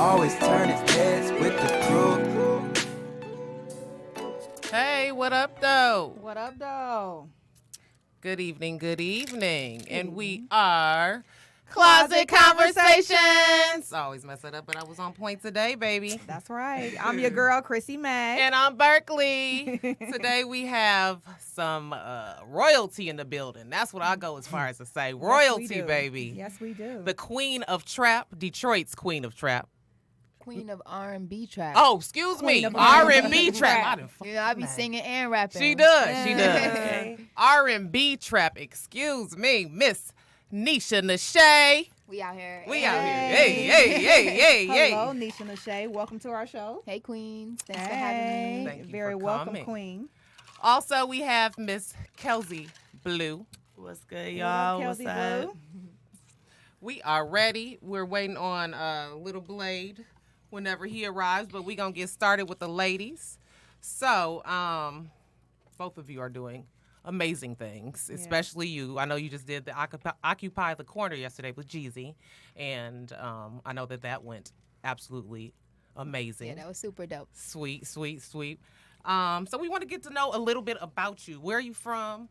always turning heads with the crew. Hey, what up, though? What up, though? Good evening, good evening. And we are Closet Conversations. I always mess it up, but I was on point today, baby. That's right. I'm your girl, Chrissy Mack. And I'm Berkeley. Today we have some royalty in the building. That's what I go as far as to say. Royalty, yes, baby. Yes, we do. The queen of trap, Detroit's queen of trap. Queen of R&B trap. Oh, excuse me. of R&B trap. I be singing and rapping. She does. She does. R&B trap. Excuse me, Miss Nisha Nashay. We out here. We out here. Hey. Hello, Nisha Nashay. Welcome to our show. Hey, queens. Thanks for having me. Thank you Very for welcome, coming. queen. Also, we have Miss Kelsey Blue. What's good, y'all? What's Kelsey up? Blue. We are ready. We're waiting on Little Blade whenever he arrives, but we're going to get started with the ladies. So, both of you are doing amazing things, especially you. I know you just did the Occupy the Corner yesterday with Jeezy, and I know that went absolutely amazing. Yeah, that was super dope. Sweet. So we want to get to know a little bit about you. Where are you from?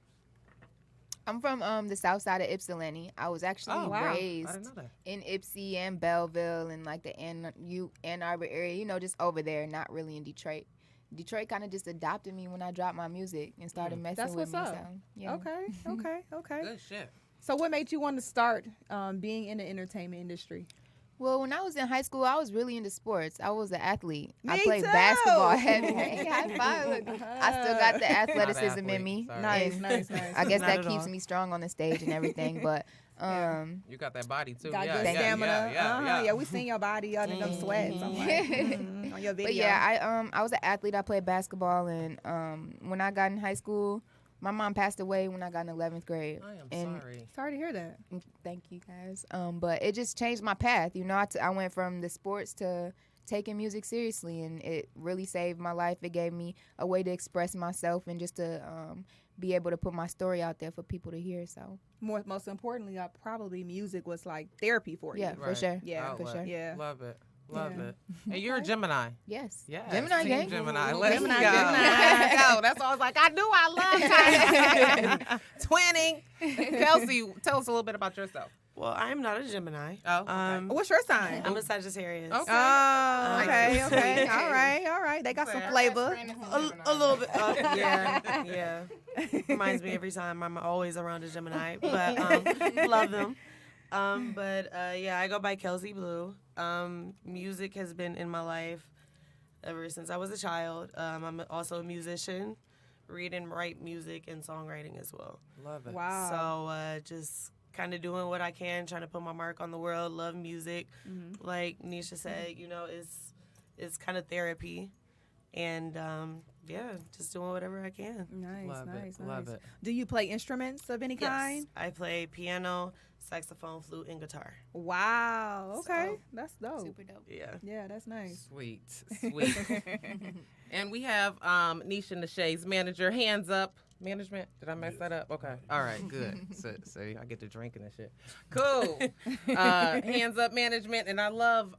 I'm from the south side of Ypsilanti. I was actually I raised didn't know that. in Ypsi and Belleville and like the Ann Arbor area, just over there, not really in Detroit. Detroit kind of just adopted me when I dropped my music and started messing That's with what's me. up. So, yeah. Okay. Good shit. So what made you want to start being in the entertainment industry? Well, when I was in high school, I was really into sports. I was an athlete. I Me played too. basketball heavy. Hey, high five. Look, I still got the athleticism in athlete, me. sorry. Nice. I guess Not that at keeps all. me strong on the stage and everything. But You got that body too. Got yeah, good yeah, stamina. Yeah. We seen your body under them sweats. I'm like, on your video. But yeah, I was an athlete. I played basketball, and when I got in high school, my mom passed away when I got in 11th grade. I am and sorry. Sorry to hear that. Thank you guys. But it just changed my path. I went from the sports to taking music seriously, and it really saved my life. It gave me a way to express myself and just to be able to put my story out there for people to hear. So Most importantly, probably music was like therapy for you. yeah, for Right. sure. Yeah, Outlet. for sure. Yeah. Love it. Yeah. And you're a Gemini. Yes. Yeah. Gemini Team gang. Gemini. Let's Gemini, go. Gemini. Let's go. That's all I was like, I knew I loved Twinning. Kelsey, tell us a little bit about yourself. Well, I am not a Gemini. Oh, okay. What's your sign? I'm a Sagittarius. Okay. Oh, okay. Sweet. All right. They got some flavor. A little bit. Yeah. Reminds me every time I'm always around a Gemini, but love them. I go by Kelsey Blue. Music has been in my life ever since I was a child. I'm also a musician, read and write music and songwriting as well. Love it. Wow. So just kind of doing what I can, trying to put my mark on the world. Love music, like Nisha said. It's kind of therapy, and just doing whatever I can. Nice. Love it. Do you play instruments of any kind? Yes, I play piano, saxophone, flute, and guitar. Wow. Okay. So- That's dope. Super dope. Yeah. Yeah, that's nice. Sweet. And we have Nisha Nashay's manager. Hands up. Management? Did I mess that up? Okay. All right, good. So I get to drinking and shit. Cool. Hands up management. And I love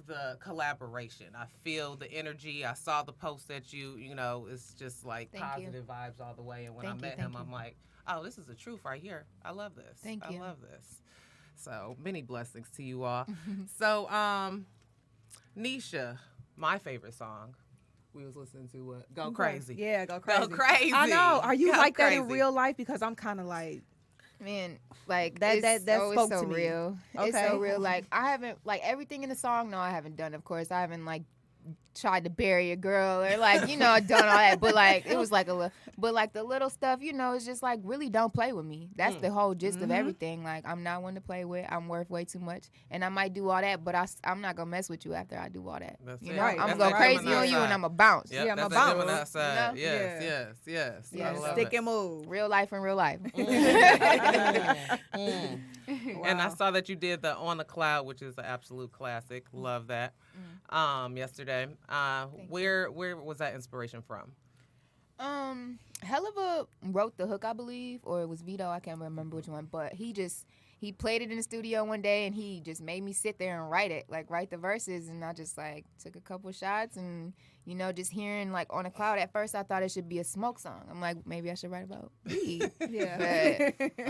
the collaboration. I feel the energy. I saw the post that it's just like Thank you. positive vibes all the way. And when Thank I you, met him, thank you. I'm like, oh, this is the truth right here. I love this. Thank you. I love this. So many blessings to you all. So, Nisha, my favorite song. We was listening to what? Go Crazy. Yeah, go crazy. Go crazy. I know. Are you Go like that in crazy. real life? Because I'm kind of like, Man, like That it's spoke so to me. real. It's Okay. so real. Like I haven't everything in the song. No, I haven't done. Of course, I haven't tried to bury a girl or done all that. But it was but the little stuff, it's just really don't play with me. That's the whole gist of everything. I'm not one to play with. I'm worth way too much, and I might do all that, but I'm not gonna mess with you after I do all that. That's you it. know, Right. I'm That's gonna go that crazy Gemini on you, side. and I'm a bounce. Yep, Yeah, I'm that's a that bounce. Gemini side. You Yes. Yeah. Yeah. I love stick it. and move. Real life in real life. And I saw that you did the On the Cloud, which is an absolute classic. Love that. Yesterday. Where was that inspiration from? Helluva wrote the hook, I believe, or it was Vito. I can't remember which one, but he he played it in the studio one day, and he just made me sit there and write the verses, and I just like took a couple shots, and just hearing like On a Cloud. At first, I thought it should be a smoke song. I'm like, maybe I should write about weed. Yeah. But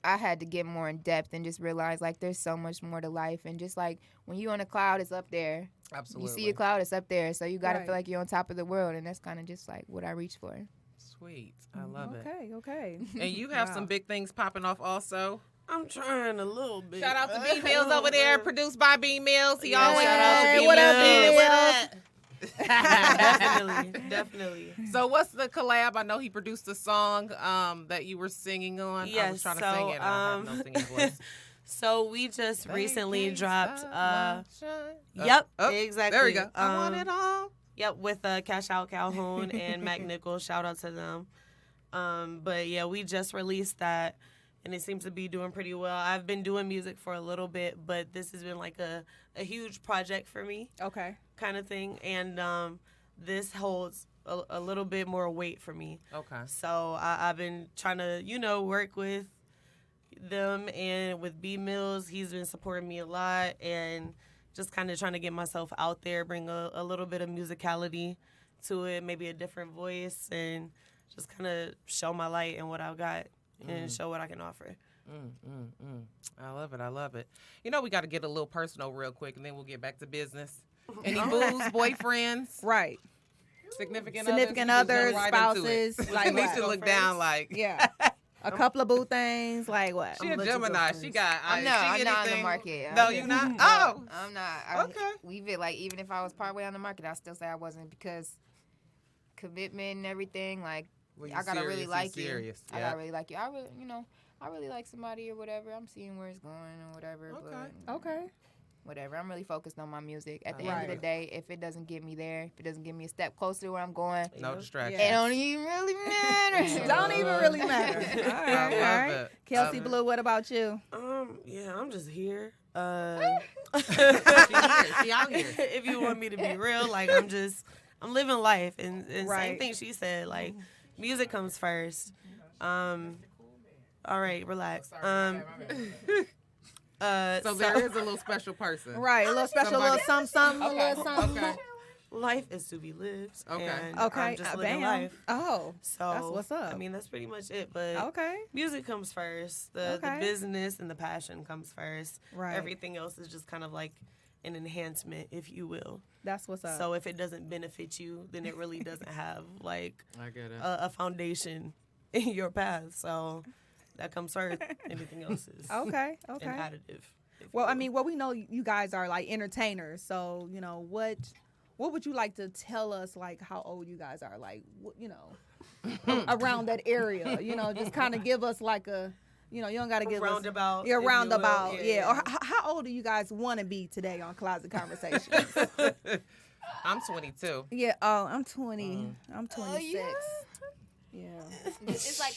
I had to get more in depth and just realize like there's so much more to life, and just like when you on a cloud, it's up there. Absolutely. You see a cloud, it's up there, so you got to Right. feel like you're on top of the world, and that's kind of just like what I reach for. Sweet. I love it. Okay. And you have Wow. some big things popping off also. I'm trying a little bit. Shout out to B Mills over there, produced by B Mills. He Yeah, always shout out to knows. B what up, Mills. B Mills? Definitely. So what's the collab? I know he produced a song that you were singing on. I was Yes, trying to so, sing it. I have no singing voice. So we just recently dropped. Yep. Yep, exactly. There we go. I want it all. Yep, with Cash Out Calhoun and Mac Nichols. Shout out to them. But yeah, we just released that, and it seems to be doing pretty well. I've been doing music for a little bit, but this has been like a huge project for me, Okay. kind of thing. And this holds a little bit more weight for me. Okay. So I've been trying to, work with them and with B Mills. He's been supporting me a lot, and just kind of trying to get myself out there, bring a little bit of musicality to it, maybe a different voice, and just kind of show my light and what I've got and show what I can offer. I love it. I love it. We got to get a little personal real quick, and then we'll get back to business. Any booze, boyfriends, Right. significant Others, right spouses, Like like needs to what? look down like. Yeah. A couple of boo things, like what? She a I'm gonna let you go Gemini. first. She got. I'm not on the anything- market. No, you not. Oh. I'm not. Okay. We feel like even if I was partway on the market, I still say I wasn't, because commitment and everything. Like When I you gotta serious, really you like you. serious. I Yeah. gotta really like you. I really like somebody or whatever. I'm seeing where it's going or whatever. Okay. But Okay. whatever. I'm really focused on my music. At the Right. end of the day, if it doesn't get me there, if it doesn't get me a step closer to where I'm going, No distraction. it don't even really matter. Don't even really matter. All right. I All love right. it. Kelsey Blue, what about you? Yeah, I'm just here. She here. She out here. If you want me to be real, like I'm living life, and same Right. thing she said, like music comes first. All right, relax. So there is a little special person. Right. A little special, a little something, a little something. Okay. life is to be lived. Okay. And Okay. I'm just living Bam. life. Oh. So That's what's up. I mean, that's pretty much it. But Okay. music comes first. The Okay. business and the passion comes first. Right. Everything else is just kind of like an enhancement, if you will. That's what's up. So if it doesn't benefit you, then it really doesn't have like I get it. a foundation in your path. So that comes first. Anything else is Okay. an Okay. additive. if Well, you I will. mean, we know you guys are like entertainers. So, what would you like to tell us, like how old you guys are, like, around that area? Just kind of give us like a, you don't got to give roundabout. us. Yeah, if you will. roundabout. Yeah. Or how old do you guys want to be today on Closet Conversations? I'm 22. Yeah. Oh, I'm 20. I'm 26. yeah? Yeah. It's like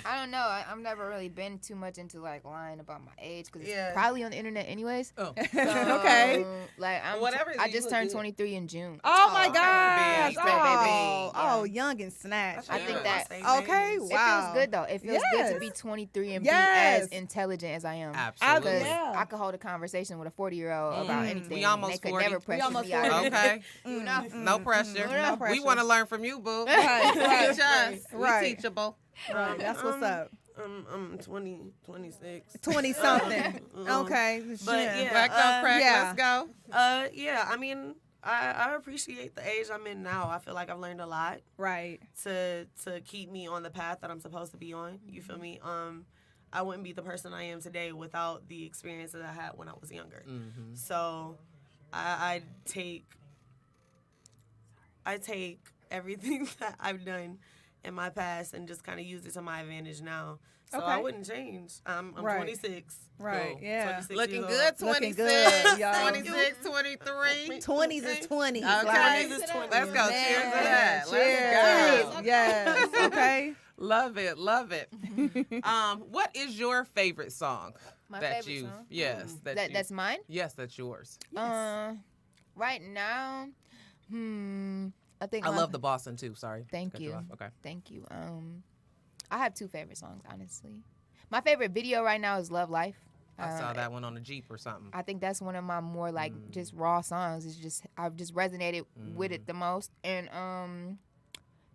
I don't know. I've never really been too much into like lying about my age because Yeah. it's probably on the internet anyways. Oh. Okay. Like Whatever, I you just look turned good. 23 in June. Oh my Okay. gosh. Big, Oh, baby. oh, young and snatched. I think that- Okay. It Wow. feels good though. It feels good to be Yes. 23 and Yes. be as intelligent as I am. Absolutely. Because Yeah. I could hold a conversation with a 40-year-old about anything. We almost and they could 40. never We pressure almost me out. 40. Okay. You know? No pressure. No We pressure. want to learn from you, boo. Right, right, Teach us. right. We teachable. Right. That's what's up. I'm 20, 26. 20 something. Okay. But Yeah. yeah. Black don't crack. yeah. Let's go. Yeah, I mean, I appreciate the age I'm in now. I feel like I've learned a lot Right. to keep me on the path that I'm supposed to be on. You feel me? I wouldn't be the person I am today without the experience that I had when I was younger. So I take everything that I've done in my past and just kind of use it to my advantage now. So I Okay. wouldn't change. I'm Right. 26. Right. Cool. Yeah. 26 Looking years good, old. 26. Looking good, y'all. 26, 23. 20s is 20s. Okay. Like, 20s is 20s. Let's go. man, Cheers to that. Cheers. Let's go. Yes. Okay. Love it. Love it. What is your favorite song? My that favorite you song? Yes. That's mine? Yes, that's yours. Right now, I think I my- love the Boston too. Sorry. Thank Cut you. off. Okay. Thank you. I have two favorite songs, honestly. My favorite video right now is Love Life. I saw that one on the Jeep or something. I think that's one of my more like just raw songs. It's just I've just resonated with it the most. And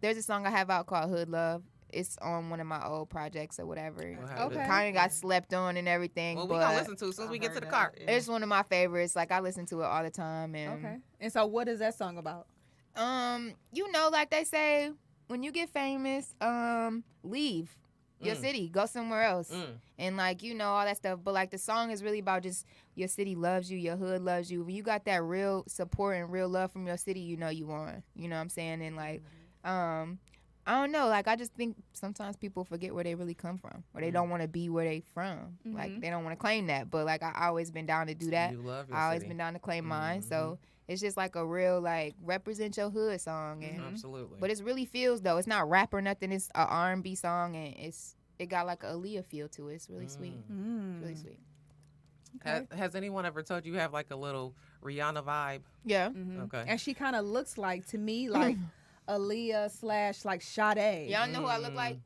there's a song I have out called Hood Love. It's on one of my old projects or whatever. Okay. Kind of got slept on and everything. Well, but we gonna listen to it as soon as we get to the car. it's one of my favorites. Like I listen to it all the time. And Okay. And so, what is that song about? you know, like they say, when you get famous, leave your city, go somewhere else. And like, you know, all that stuff. But like the song is really about just your city loves you, your hood loves you. When you got that real support and real love from your city, you know you won. You know what I'm saying? And like, I don't know, like I just think sometimes people forget where they really come from, or they don't want to be where they from. Like they don't want to claim that. But like I always been down to do that. You love your I always city. been down to claim mine. So it's just like a real like represent your hood song. And Absolutely. but it really feels though. It's not rap or nothing. It's a R&B song, and it got like a Aaliyah feel to it. It's really sweet. It's really sweet. Has anyone ever told you have like a little Rihanna vibe? Yeah. Okay. And she kind of looks like, to me, like Aaliyah / like Sade. Y'all know who I look like?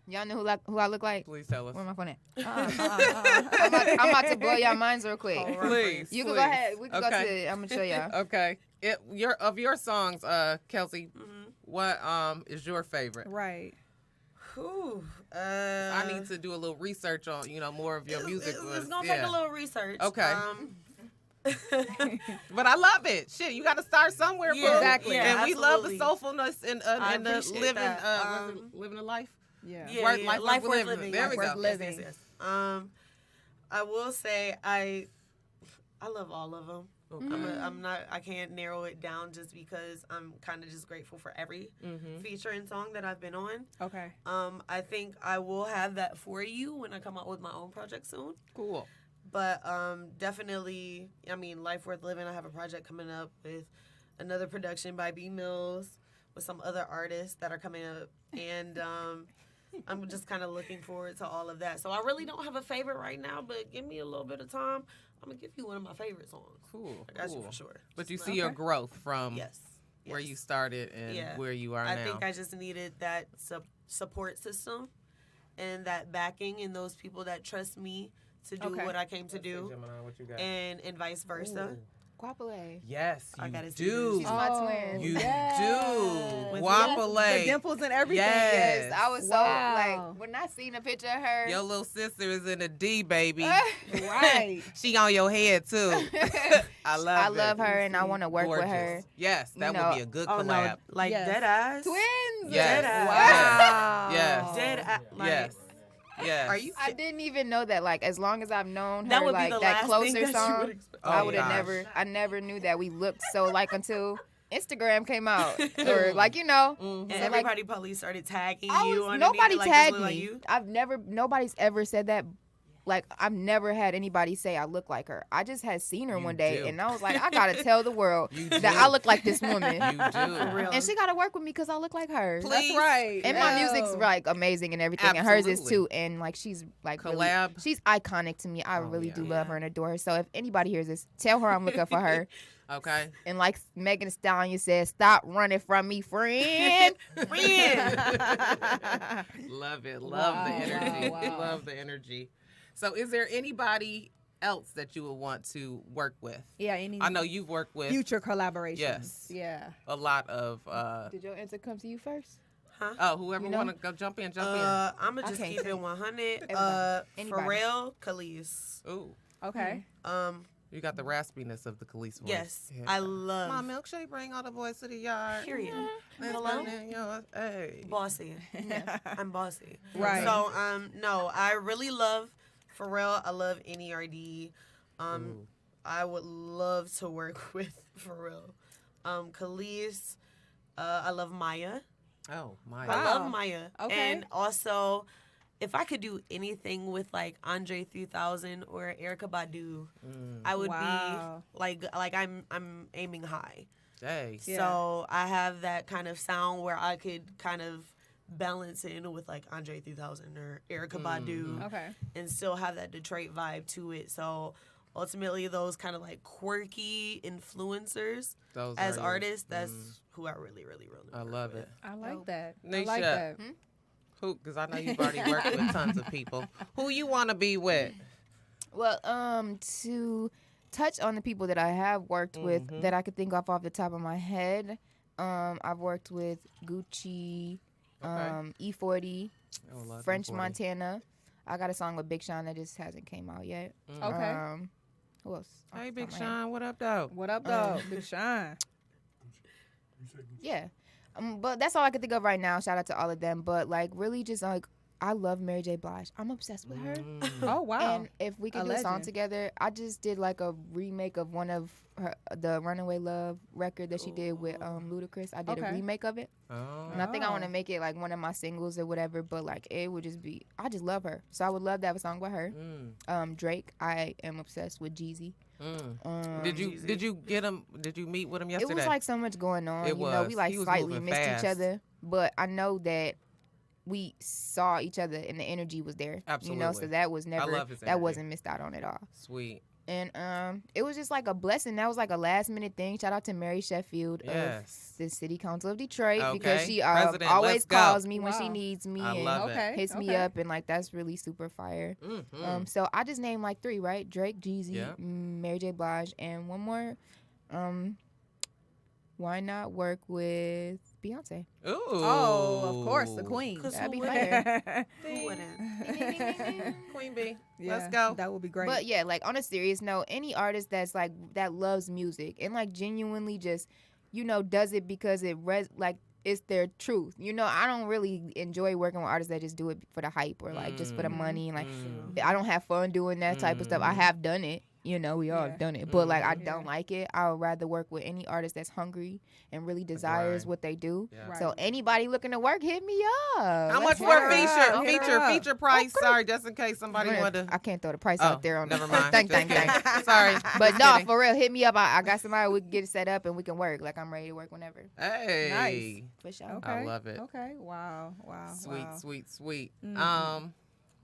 Y'all know who I look like? Please tell us. Where my phone at? I'm about to blow y'all minds real quick. Please. You can go ahead. We can go Okay. to it. I'm gonna show y'all. Okay. Your songs, Kelsey, what is your favorite? Right. Whew. I need to do a little research on, more of your music. It's gonna take a little research. Okay. But I love it. Shit, you got to start somewhere. Yeah, boo. exactly. And Yeah, we love the absolutely. soulfulness and I the appreciate living, that. living a life. Yeah. Yeah, Life worth worth living. living. There we Life go. worth living. Yes. I will say I love all of them. Okay. I can't narrow it down just because I'm kind of just grateful for every feature and song that I've been on. Okay. I think I will have that for you when I come out with my own project soon. Cool. But definitely, Life Worth Living, I have a project coming up with another production by B Mills with some other artists that are coming up. And I'm just kind of looking forward to all of that. So I really don't have a favorite right now, but give me a little bit of time. I'm going to give you one of my favorite songs. Cool. I got you for sure. But you see your growth from Yes. where you started and where you are I now. think I just needed that support system and that backing and those people that trust me to do what I came to do, and vice versa. Guapole. Yes, I you gotta see do. She's my twin. You yes. do. With Guapole. the dimples and everything. Yes. I was Wow. so like when I seen a picture of her. Your little sister is in a D, baby. Right. She on your head too. I love her and I want to work with her. Gorgeous. Yes, that You know, would be a good Oh collab. no, like Yes. dead eyes. Twins. Yes. Dead Wow. Yes. Dead eye. Like, Yes. Yes. Are you? I didn't even know that. Like as long as I've known That her, would be like the that last thing Closer that you song, would expect. I Oh, would have gosh. never. I never knew that we looked so like until Instagram came out, or like And so, everybody probably started tagging I you. was, underneath nobody it, like, tagged this look me. like you. Nobody's ever said that. Like I've never had anybody say I look like her. I just had seen her You one day, do. and I was like, I gotta tell the world You that do. I look like this woman, You do. For real. and she gotta work with me because I look like her. Please. That's right. And my music's like amazing and everything, and hers is Absolutely. too. And like she's like really- Collab. she's iconic to me. I really do love her and adore her. So if anybody hears this, tell her I'm looking for her. Okay. And like Megan Thee Stallion said, stop running from me, friend. Love it. Love the energy. wow. Love the energy. So is there anybody else that you would want to work with? Yeah. Any I know you've worked with future collaborations. Yes. Yeah. a lot of Did your answer come to you first? whoever You know? want to go jump in. I'm gonna just can't keep say. it 100. Anybody. Pharrell, Khalees. Ooh, Okay. you got the raspiness of the Khalees voice. Yes, Yeah. I love. My milkshake bring all the boys to the yard. Period. Let's Hello? go in yours. Hey. Bossy. I'm bossy. Right. So no, I really love Pharrell. I love NERD. I would love to work with Pharrell. Khalees. I love Maya. Oh my. I Wow. love Maya. Okay. And also, if I could do anything with like Andre 3000 or Erykah Badu, I would Wow. be like I'm aiming high. Hey. Yeah. So I have that kind of sound where I could kind of balance it in with like Andre 3000 or Erykah Badu Okay. and still have that Detroit vibe to it. So ultimately, those kind of like quirky influencers Those as are your- artists, that's who I really I love it. I like that. I Nisha. like that. Who? Because I know you've already worked with tons of people. Who you want to be with? Well, to touch on the people that I have worked with that I could think off the top of my head, I've worked with Gucci, E40, French E40. Montana. I got a song with Big Sean that just hasn't came out yet. Okay. Who else? Hey, Big Sean, what up, though? What up, though? Big Sean. Yeah. But that's all I can think of right now. Shout out to all of them. But like really just like I love Mary J. Blige. I'm obsessed with her. Oh, wow. And if we A could do a song legend. together, I just did like a remake of one of her, the Runaway Love record that she did with Ludacris. I did a Okay. remake of it. Oh. And I think I want to make it like one of my singles or whatever, but like it would just be, I just love her. So I would love to have a song with her. Drake, I am obsessed with Jeezy. Did you get him? Did you meet with him yesterday? It was like so much going on. It You know, was. we like He was slightly moving missed fast. each other, but I know that we saw each other and the energy was there. You know, so Absolutely. that was never, love his that energy. wasn't missed out on at all. Sweet. And it was just like a blessing. That was like a last minute thing. Shout out to Mary Sheffield Yes. of the City Council of Detroit because Okay. she President, always let's go. calls me when she Wow. needs me I and love it. Okay. hits me up, and like that's really super fire. So I just named like 3, right? Drake, Jeezy, Yeah. Mary J. Blige, and one more. Why not work with Beyonce? Ooh. Oh, of course, the queen. 'Cause That'd who be wouldn't? fire. Who wouldn't? Queen B. Yeah, Let's go. That would be great. But yeah, like on a serious note, any artist that's like that loves music and like genuinely just, you know, does it because it like it's their truth. You know, I don't really enjoy working with artists that just do it for the hype or like just for the money. And like, I don't have fun doing that type of stuff. I have done it. You know, we all have done it. But like, I don't like it. I would rather work with any artist that's hungry and really desires grind. what they do. Yeah. Right. So anybody looking to work, hit me up. How much Let's for work. a feature? Hit her up. Feature price. Sorry, just in case somebody wanted to. I can't throw the price Oh, out there on never the mind. Thank, Just thank. kidding. Sorry. But Just no, kidding. for real, hit me up. I got somebody we can get it set up and we can work. Like I'm ready to work whenever. Hey. For sure. Okay. I love it. Okay. Wow. Wow. Sweet, wow. sweet, sweet.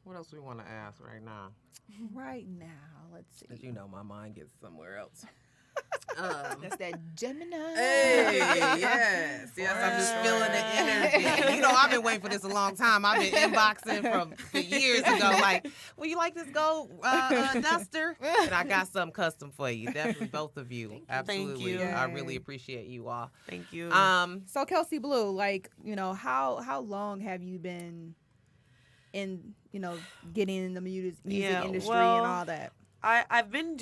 What else we want to ask right now? Right now, let's see. Because you know my mind gets somewhere else. That's that Gemini. Hey, yes, I'm just feeling the energy. You know, I've been waiting for this a long time. I've been inboxing for years ago. Like, will you like this gold duster? And I got something custom for you. Definitely, both of you. Absolutely, you. I really appreciate you all. Thank you. So Kelsey Blue, like, you know, how long have you been in, you know, getting in the music industry well, and all that? I've been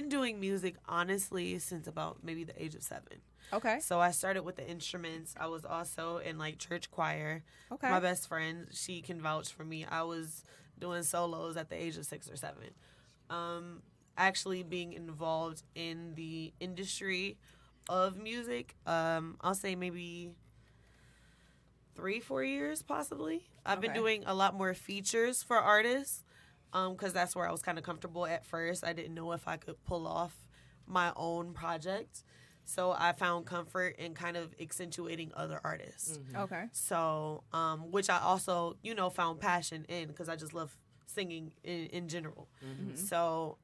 doing music honestly since about maybe the age of 7. Okay. So I started with the instruments. I was also in like church choir. Okay. My best friend, she can vouch for me. I was doing solos at the age of 6 or 7. Actually being involved in the industry of music, I'll say maybe 3-4 years possibly. I've been Okay. doing a lot more features for artists because that's where I was kind of comfortable at first. I didn't know if I could pull off my own project. So I found comfort in kind of accentuating other artists. Okay. So, which I also, you know, found passion in because I just love singing in general. So,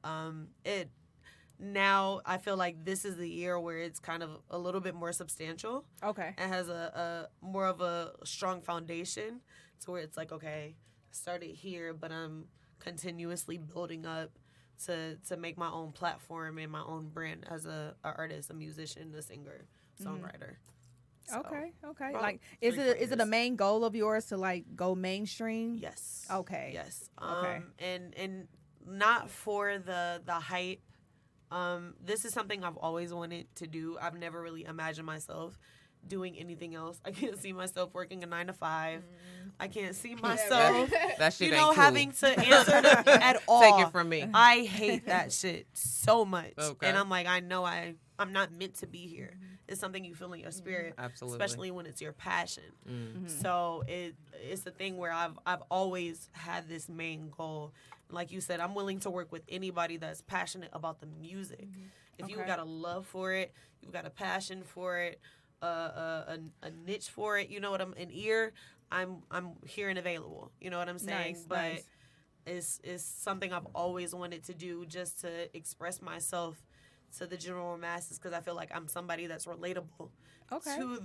now I feel like this is the year where it's kind of a little bit more substantial. Okay. It has a more of a strong foundation to where it's like, okay, I started here, but I'm continuously building up to make my own platform and my own brand as a artist, a musician, a singer, songwriter. So, Okay. about Like, is 3-4 it a years. main goal of yours to like go mainstream? Yes. Okay. Yes. Okay. And not for the hype. This is something I've always wanted to do. I've never really imagined myself doing anything else. I can't see myself working a 9 to 5. I can't see myself, That shit you ain't know, cool. having to answer them at all. Take it from me. I hate that shit so much. Okay. And I'm like, I know I'm not meant to be here. It's something you feel in your spirit, Absolutely. especially when it's your passion. So it's the thing where I've always had this main goal. Like you said, I'm willing to work with anybody that's passionate about the music. If you've Okay. got a love for it, you've got a passion for it, a niche for it, you know what an ear, I'm here and available. You know what I'm saying? Nice, but nice. it's something I've always wanted to do, just to express myself to the general masses, because I feel like I'm somebody that's relatable Okay. to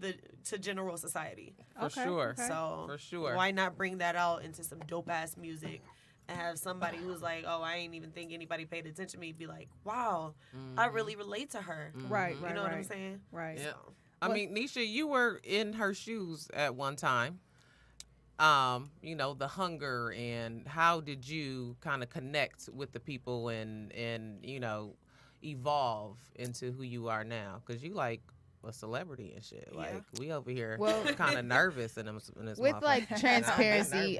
to general society. For Okay, sure. okay. So For sure. why not bring that out into some dope ass music and have somebody who's like, oh, I ain't even think anybody paid attention to me, be like, wow, I really relate to her. Right, You right, know what I'm right. saying? Right. Yeah. So, I mean, Nisha, you were in her shoes at one time. You know, the hunger, and how did you kind of connect with the people and you know, evolve into who you are now? Because you like a celebrity and shit. Yeah. Like, we over here Well- kind of nervous in this With like motherfucker. transparency,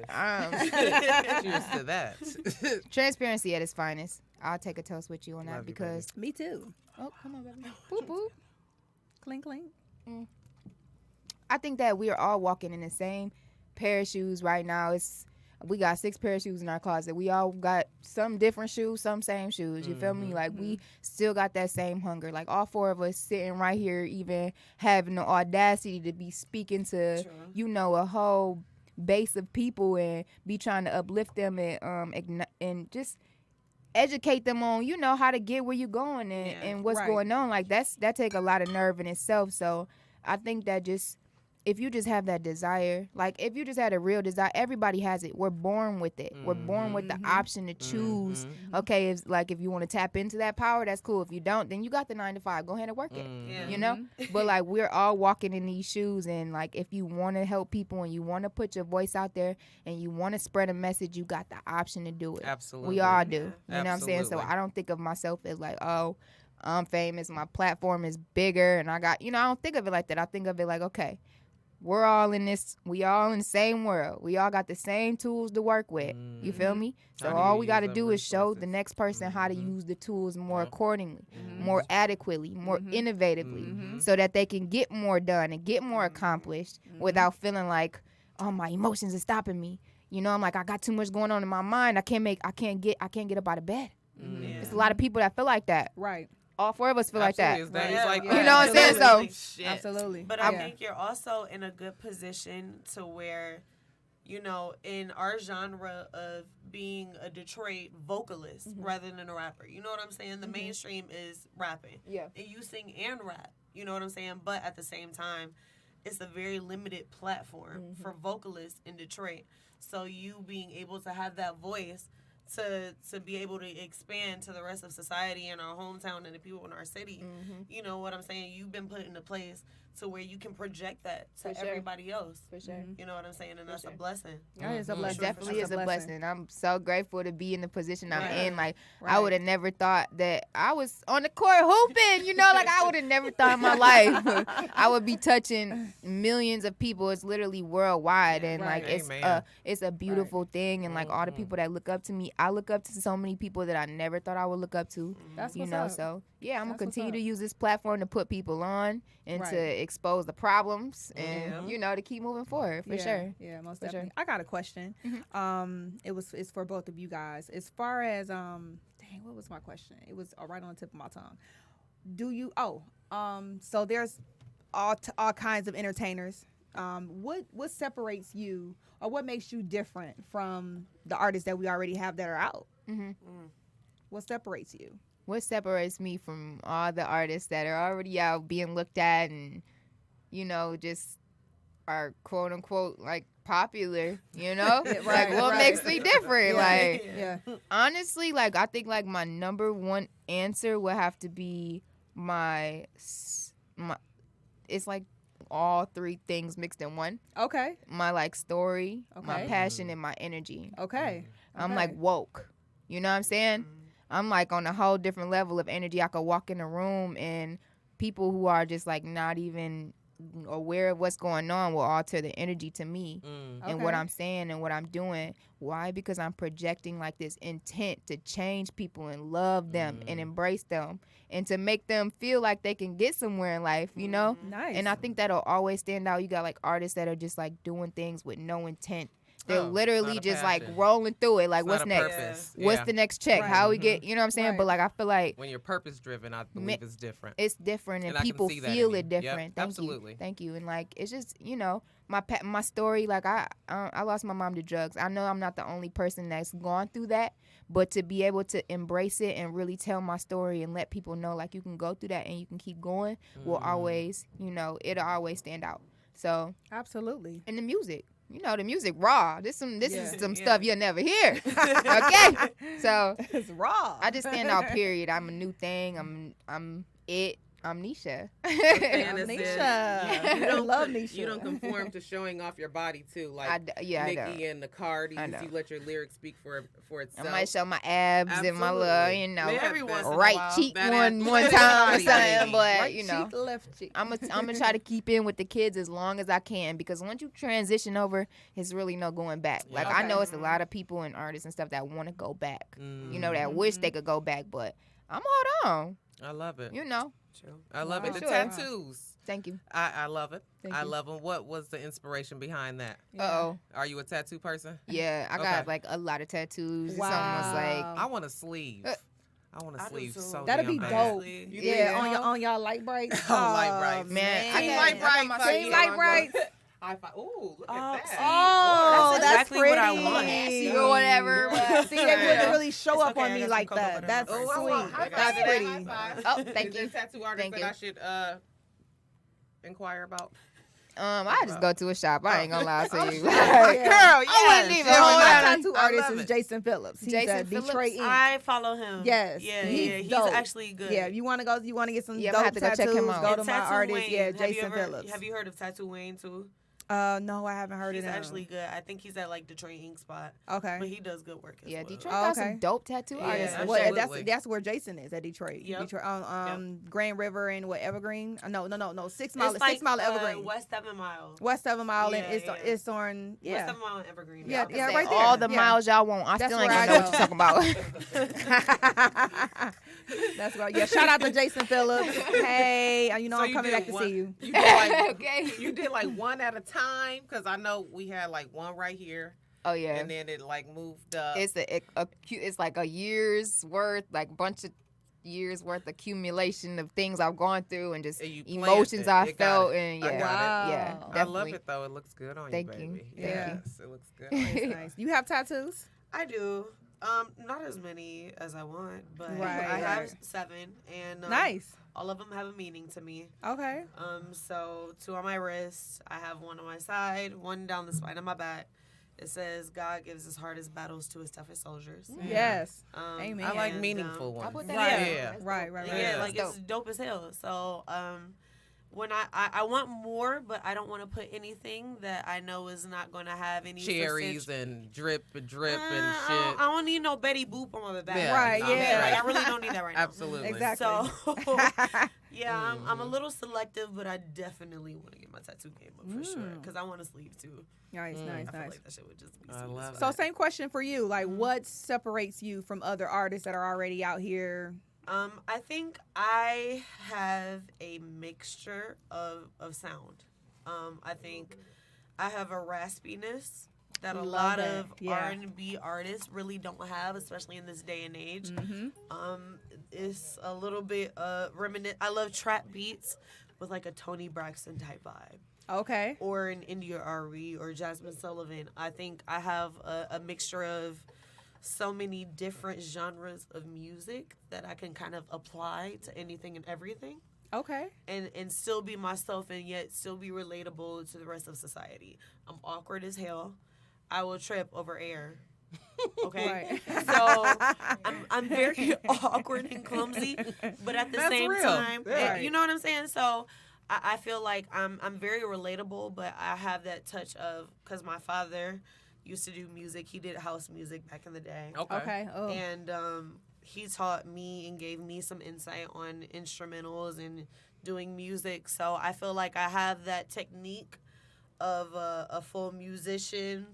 Cheers to that. transparency at its finest. I'll take a toast with you on that Love you, because Me too. oh, come on, baby. Boop boop. Clink, clink. I think that we are all walking in the same pair of shoes right now. We got 6 pair of shoes in our closet. We all got some different shoes, some same shoes. You feel me? Like we still got that same hunger. Like all 4 of us sitting right here, even having the audacity to be speaking to, you know, a whole base of people and be trying to uplift them and just educate them on, you know, how to get where you're going and what's Right. going on. Like that take a lot of nerve in itself. So I think that just if you just have that desire, like if you just had a real desire, everybody has it. We're born with it. We're born with the option to choose. Okay, if you want to tap into that power, that's cool. If you don't, then you got the 9 to 5. Go ahead and work it. Yeah. You know? But like we're all walking in these shoes, and like if you want to help people and you want to put your voice out there and you want to spread a message, you got the option to do it. Absolutely. We all do. You know what I'm saying? So Absolutely. I don't think of myself as like, oh, I'm famous, my platform is bigger, and I got, you know, I don't think of it like that. I think of it like, okay, we're all in this, we all in the same world. We all got the same tools to work with. You feel me? So How do all you we got to use do them is show the resources? next person how to use the tools more accordingly, more adequately, more innovatively, so that they can get more done and get more accomplished without feeling like, oh, my emotions are stopping me. You know, I'm like, I got too much going on in my mind. I can't get up out of bed. There's a lot of people that feel like that. Right. All 4 of us feel like that. Absolutely. It's Yeah. like You that. know what I'm saying? So- Shit. Absolutely. But I think you're also in a good position to where, you know, in our genre of being a Detroit vocalist rather than a rapper. You know what I'm saying? The mainstream is rapping. Yeah. And you sing and rap. You know what I'm saying? But at the same time, it's a very limited platform for vocalists in Detroit. So you being able to have that voice to be able to expand to the rest of society and our hometown and the people in our city, you know what I'm saying? You've been put in a place to where you can project that to For sure. everybody else. For sure. You know what I'm saying? And that's sure. a blessing. That is a It blessing. definitely That's is a blessing. I'm so grateful to be in the position I'm Right. in. Like Right. I would have never thought that I was on the court hooping. You know, like I would have never thought in my life I would be touching millions of people. It's literally worldwide, and Right. like Amen. it's a beautiful thing. And like all the people that look up to me, I look up to so many people that I never thought I would look up to. That's You what's know, up. so yeah, I'm gonna That's what's continue up. to use this platform to put people on and Right. to expose the problems and you know to keep moving forward for yeah, sure. Yeah, most For sure. definitely. I got a question. It's for both of you guys. As far as dang, what was my question? It was right on the tip of my tongue. So there's all kinds of entertainers. What separates you, or what makes you different from the artists that we already have that are out? What separates you? What separates me from all the artists that are already out being looked at and, you know, just are quote unquote like popular, you know? Like what makes me different? Like Yeah. honestly, like I think like my number one answer would have to be my it's like all 3 things mixed in one. Okay. My like story, my Okay. passion, and my energy. Okay. I'm like woke. You know what I'm saying? I'm like on a whole different level of energy. I could walk in a room and people who are just like not even aware of what's going on will alter the energy to me and what Okay. I'm saying and what I'm doing. Why? Because I'm projecting like this intent to change people and love them and embrace them and to make them feel like they can get somewhere in life, you know? Nice. And I think that'll always stand out. You got like artists that are just like doing things with no intent They're Oh, literally not a just like passion. rolling through it. Like, It's what's not a next? purpose. What's Yeah. the next check? Right. How we get, you know what I'm saying? Right. But like, I feel like When you're purpose driven, I believe it's different. it's different and And I can people see that in feel you. it different. Yep, Thank absolutely. you. Thank you. And like, it's just, you know, my story, like I lost my mom to drugs. I know I'm not the only person that's gone through that, but to be able to embrace it and really tell my story and let people know like you can go through that and you can keep going will always, you know, it'll always stand out. So, Absolutely. and the music. You know, the music raw. This Yeah. is some stuff you'll never hear. Okay? So It's raw. I just stand out, period. I'm a new thing. I'm it. I'm Nisha. And it's Nisha. Yeah. I love Nisha. You don't conform to showing off your body too, like I don't. Nikki and the Cardis. I know. You let your lyrics speak for I itself. might show my abs and my little, Absolutely. you know, Man, Every once in a right while. cheek That one athletic time or body, something. baby. But right you know, cheek, left cheek. I'm gonna try to keep in with the kids as long as I can because once you transition over, it's really no going back. Like I Okay. know it's a lot of people and artists and stuff that want to go back. You know, that Mm, wish they could go back, but I'm hold on. I love it. You know. True. I love it. Wow. The Sure. tattoos. Thank you. I love it. Thank I you. love them. What was the inspiration behind that? Uh-oh. Are you a tattoo person? Yeah, I Okay. got like a lot of tattoos. It's almost Wow. I want a sleeve. I want a I do sleeve too. so That'd damn be bad. dope. You Yeah, do? on y'all light brights. On light brights. Man, I Team got- light I got brights. my I Team get light on brights. High five. Ooh, look Oh, at that. Oh, That's that's exactly what I pretty. want. Nasty or whatever. But See, they wouldn't really show It's up okay, on I me got like some cocoa that. butter That's on Oh, my I sweet. want high five That's to that. pretty. High five. Oh, thank Is there you. tattoo artist Thank that you. I should inquire about? I just go to a shop. I ain't gonna lie to you. Yeah. Girl, I wouldn't even Yeah, hold my on. tattoo I artist love is it. Jason Phillips. He's Jason at Phillips? Detroit Inc. I follow him. Yes, Yeah, he's yeah. He's dope. actually good. Yeah, if you want to go, you want to get some Yeah, I'm dope gonna have to go tattoos, check him out. go And to my Tattoo artist. Wayne. Yeah, Have Jason you ever, Phillips. Have you heard of Tattoo Wayne too? No, I haven't heard He's of him. actually good. I think he's at like Detroit Ink spot. Okay. But he does good work as Yeah, well. Detroit Oh, got okay. some dope tattoo Yeah, artists. absolutely. Well, Absolutely. that's where Jason is at Detroit. Yep. Detroit on Grand River and what Evergreen? No, 6 Mile, It's like, 6 Mile Evergreen. West 7 Mile. West 7 Mile Yeah, and yeah. it's on West 7 Mile and Evergreen. Yeah, Okay. yeah, Say right there. all the Yeah. miles y'all want. I That's still ain't where gonna I know what you're talking about. That's right. Yeah, shout out to Jason Phillips. Hey, you know So I'm you coming did back to one- see you. You did like, Okay. you did like one at a time because I know we had like one right here, Oh yeah. and then it like moved up. It's it's like a year's worth, like bunch of years worth accumulation of things I've gone through and just And you planned emotions it. I It got felt it. and I yeah, got it. yeah, Wow. I love definitely. it though. It looks good on Thank you, you. baby. Thank you. Yes, it looks good. On you. Nice, nice. You have tattoos? I do. Not as many as I want, but Right, I have right. 7, and Nice. all of them have a meaning to me. Okay. So 2 on my wrist, I have 1 on my side, 1 down the spine of my back. It says God gives his hardest battles to his toughest soldiers. Yes. Um, Amen. I like and, meaningful I ones. put that Right. in. Yeah. That's Right, dope. right, Yeah, right. Yeah. like That's it's dope as hell. So when I want more, but I don't want to put anything that I know is not going to have any Cherries substantial- and drip and shit. I don't need no Betty Boop on my back. Yeah, Right, no, yeah. Like, I really don't need that right now. Absolutely. Exactly. So, yeah, I'm a little selective, but I definitely want to get my tattoo game up for sure because I want to sleeve too. Nice, nice, I feel nice. like that shit would just be I sweet as love fuck. So same question for you. Like what separates you from other artists that are already out here? I think I have a mixture of sound. I think I have a raspiness that a Love lot that. of Yeah. R&B artists really don't have, especially in this day and age. Mm-hmm. It's a little bit I love trap beats with like a Toni Braxton type vibe. Okay. Or an India Arie or Jasmine Sullivan. I think I have a mixture of so many different genres of music that I can kind of apply to anything and everything Okay. and still be myself and yet still be relatable to the rest of society. I'm awkward as hell. I will trip over air. Okay? Right. So I'm very awkward and clumsy, but at the That's same real. time, Yeah. you know what I'm saying? So I feel like I'm very relatable, but I have that touch of, because my father used to do music. He did house music back in the day. Okay. Okay. Oh. And he taught me and gave me some insight on instrumentals and doing music. So I feel like I have that technique of a full musician,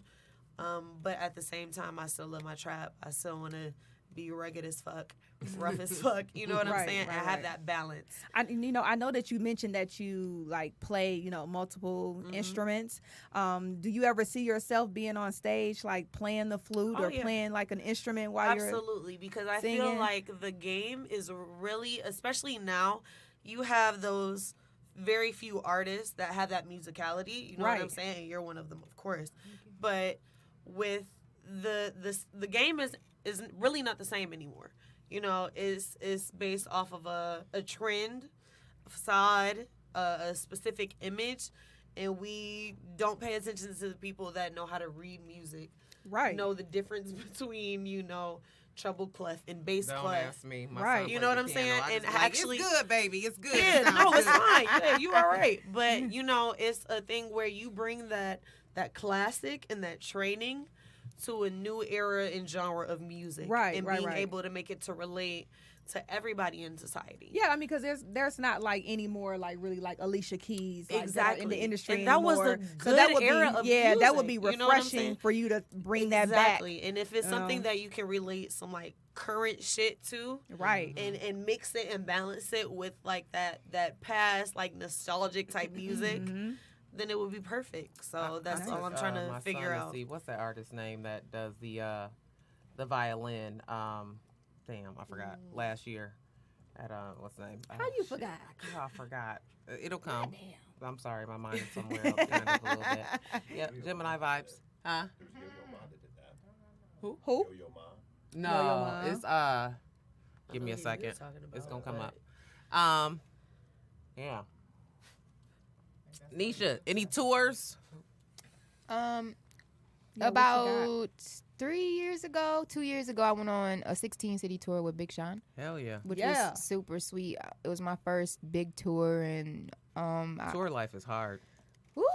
but at the same time, I still love my trap. I still want to be rugged as fuck, rough as fuck. You know what I'm saying? And have that balance. I know that you mentioned that you like play, multiple instruments. Do you ever see yourself being on stage, like playing the flute or playing like an instrument while you're Absolutely, because I singing? feel like the game is really, especially now, you have those very few artists that have that musicality. You know what I'm saying? You're one of them, of course. But with the game is really not the same anymore. Is based off of a trend, a facade, a specific image, and we don't pay attention to the people that know how to read music. Right. Know the difference between, treble clef and bass Don't clef. ask me. My Right. son You plays know what the I'm piano. saying? I And just be like, actually- it's good, baby. It's good. Yeah, Sounds no, it's good. fine. Yeah, you are right. But it's a thing where you bring that classic and that training to a new era and genre of music, Right, and right, being right. able to make it to relate to everybody in society. Yeah, I mean, because there's not like any more like really like Alicia Keys like, that are in Exactly. the industry And that was anymore. a So that good would era be of that would be music, you know what I'm refreshing saying? for you to bring that back. Exactly. And if it's something that you can relate some like current shit to, Right. and mix it and balance it with like that past like nostalgic type music, then it would be perfect. So that's all I'm trying to my figure son out. See, what's that artist's name that does the violin? Damn, I forgot. Last year at what's the name? How you forgot? Oh, I forgot. It'll come. I'm sorry, my mind is somewhere else. Kind of a little bit. Yep, Gemini vibes. Huh? Who? Who? No, Mom? it's give me a second. It's gonna come up. Yeah. Nisha, any tours? Yeah, what you About 2 years ago, I went on a 16-city tour with Big Sean, Hell yeah. which Yeah. was super sweet. It was my first big tour, and Tour life is hard. woo,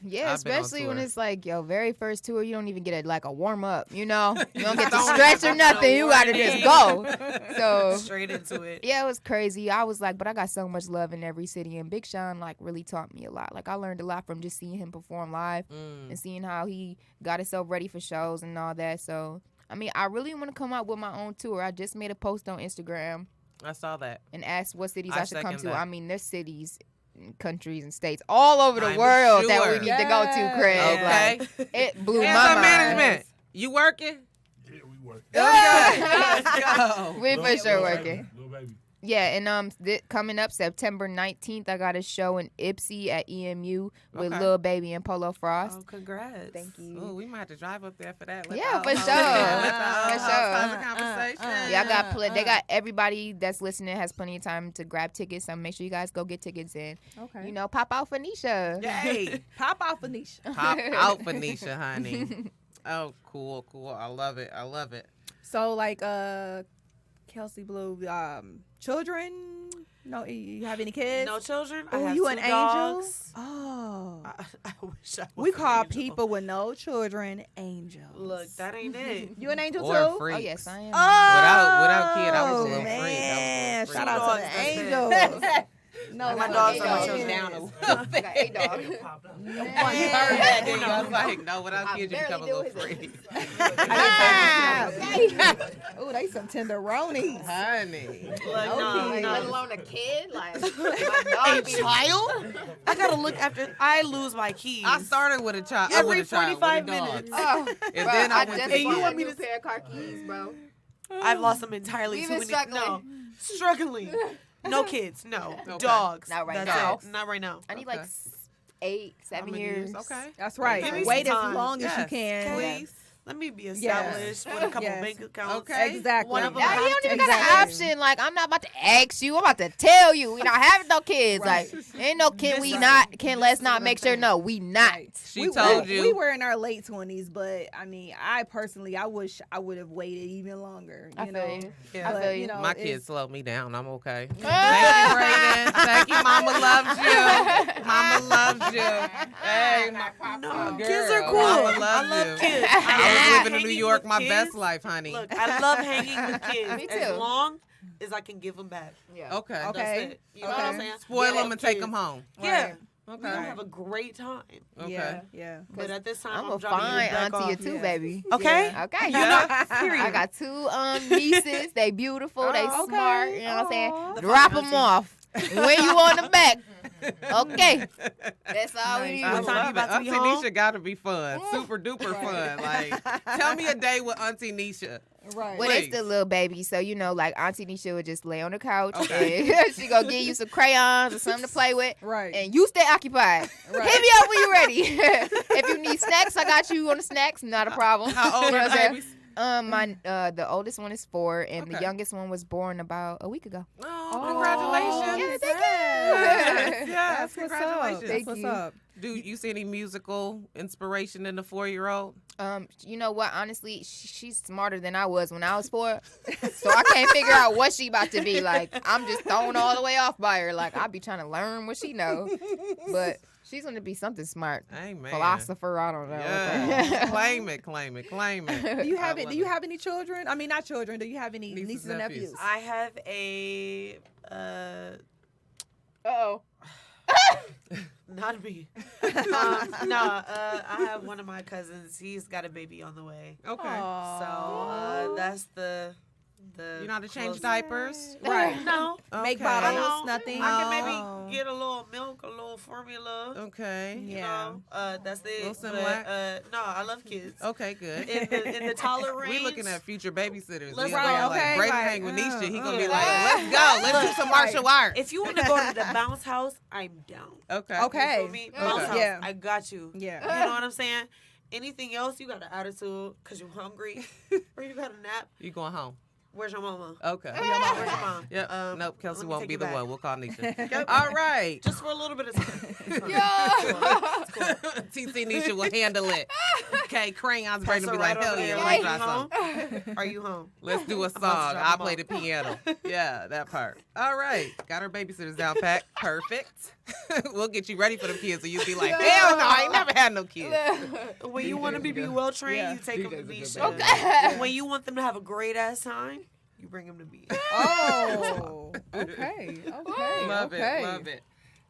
yeah, I've been on especially when tour. it's like your very first tour. You don't even get like a warm up. You don't get to stretch or nothing. You gotta just go. So Straight into it. yeah, it was crazy. I was like, but I got so much love in every city, and Big Sean like really taught me a lot. Like I learned a lot from just seeing him perform live and seeing how he got himself ready for shows and all that. So I mean, I really want to come out with my own tour. I just made a post on Instagram I saw that. and asked what cities I I should come second to. that. I mean, there's cities, and countries, and states all over the I'm world that sure. we need to go to, Craig. Okay. Like, it blew Hands my on mind. management. You working? Yeah, we work. Let's go. We're for sure working. Little baby. Yeah, and coming up September 19th, I got a show in Ipsy at EMU with Okay. Lil Baby and Polo Frost. Oh, congrats. Thank you. Oh, we might have to drive up there for that. Yeah, for sure. For For sure. Conversation. Yeah, I got they got everybody that's listening has plenty of time to grab tickets. So make sure you guys go get tickets and Okay. pop out for Nisha. Yay. Pop out Phoenicia. Pop out, Phoenicia, honey. Oh, cool. I love it. So like Kelsey Blue, children? No, you have any kids? No children. I Oh, have you 2 an angel? dogs. Oh. I wish I was We an call angel. people with no children angels. Look, that ain't it. You an angel Or too? freaks. Oh yes, I am. Without kid, I was a little man. freak. Shout Two out dogs, to that's the it. angels. No, My no, dogs no, are my no, children. Down a no. little I got 8 dogs. You heard that, didn't you? I was like, no, without I kids, you barely become a do little his freak. Oh, they some tenderonies. Honey. Look, Okay. no, Let no. alone a kid, like A child? I gotta look after. I lose my keys. I started with a child. Every with a child, 45 with a dog. minutes. Oh, And bro, then I I went just to And you bought want a me new to- pair of car keys, bro. I've lost them entirely. We've Too been many. struggling. No, struggling. No kids. No Okay. dogs. Not right That's now. it. Not right now. I need Okay. like 8, 7 How many years. Okay. That's right. Give me Wait some as time. long as you Yes. can. Please. Let me be established with a couple Yes. bank accounts. Okay. Exactly. One of them Now, you have don't to even be got an Exactly. option. Like, I'm not about to ask you. I'm about to tell you. We not having no kids. Right. Like, ain't no kid. This We is- not. this Can is let's what not I'm make sure. saying. No, we not. She told you. We were in our late 20s, but I mean, I personally, I wish I would have waited even longer. I You feel know, you. Yeah. I But, feel you. My it's- kids slowed me down. I'm okay. Ah! Thank you, Brayden. Thank you. Mama loves you. Mama loves you. Hey, my papa. No, girl. kids are cool. Mama loves I love you. kids. I was living in Hanging New York with my kids. best life, honey. Look, I love hanging with kids Me as too. long as I can give them back. Yeah. Okay. Okay. That's it. You know what I'm saying? Spoil Yeah, them and take kids. them home. Yeah. Okay. We gonna have a great time. Okay. Yeah. But at this time, I'm I'm a dropping fine you back auntie or off. two, Yeah. baby. Okay. Okay, you Yeah. know, Period. I got two nieces. They beautiful. They Oh, okay. smart. You know what I'm saying? Aw. The Drop funny them off when you on the back. Okay, that's all we need. I What time love you it. about to be Auntie home? Nisha got to be fun. Super duper fun. Like, tell me a day with Auntie Nisha. Right. Well, they Please. still little babies, so you know, like Auntie Nisha would just lay on the couch Okay. and she gonna give you some crayons or something to play with, Right. and you stay occupied. Right. Hit me up when you're ready. If you need snacks, I got you on the snacks. Not a problem. How old You know are what the I'm saying? babies? The oldest one is 4, and the Okay. youngest one was born about a week ago. Oh, congratulations. Yeah, thank you. Yes, yes, That's what's up. congratulations. That's Thank what's you. up. Do you see any musical inspiration in the 4-year-old? You know what? Honestly, she's smarter than I was when I was 4, so I can't figure out what she about to be. Like, I'm just thrown all the way off by her. Like, I be trying to learn what she know, but she's gonna be something smart. Amen. Philosopher, I don't know. Yeah. claim it, claim it, claim it. Do you have I it? love Do you have any children? I mean, not children. Do you have any Nieces nieces and and nephews. nephews? I have a Uh-oh. not me. I have one of my cousins. He's got a baby on the way. Okay. So that's the You know how to change closest- diapers? Right. No. Make Okay. bottles, No. nothing. I can Oh. maybe get a little milk, a little formula. Okay. You Yeah. know, that's it. Little But, Similac? no, I love kids. Okay, good. In the taller range. We looking at future babysitters. Let's We go. gonna be Okay, like, Brady like, hang with Nisha. He gonna be yeah. like, let's go. Let's do some martial arts. If you want to go to the bounce house, I'm down. Okay. Okay. You feel me? Bounce house, Yeah. I got you. Yeah. You know what I'm saying? Anything else, you got an attitude because you're hungry or you got a nap. You going home? Where's your mama? Okay. Where's your mom? Yep. Nope. Kelsey let me won't take be you the back. one. We'll call Nisha. Yep. All right. Just for a little bit of time. TC Nisha will handle it. Okay, crayons. Brady will be Pass like, her hell right yeah, over let me there. try Are you something. home? Are you home? Let's do a song. about to drop I'll them play off. the piano. Yeah, that part. All right. Got our babysitters down pat. Perfect. We'll get you ready for the kids, so you'll be like, hell no, I ain't never had no kids. When you want them to be well trained, Yeah. you take them to DJ's a beach. good baby. Okay. When you want them to have a great ass time, you bring them to beach. Oh. Okay. Okay. Love okay. it. Love it.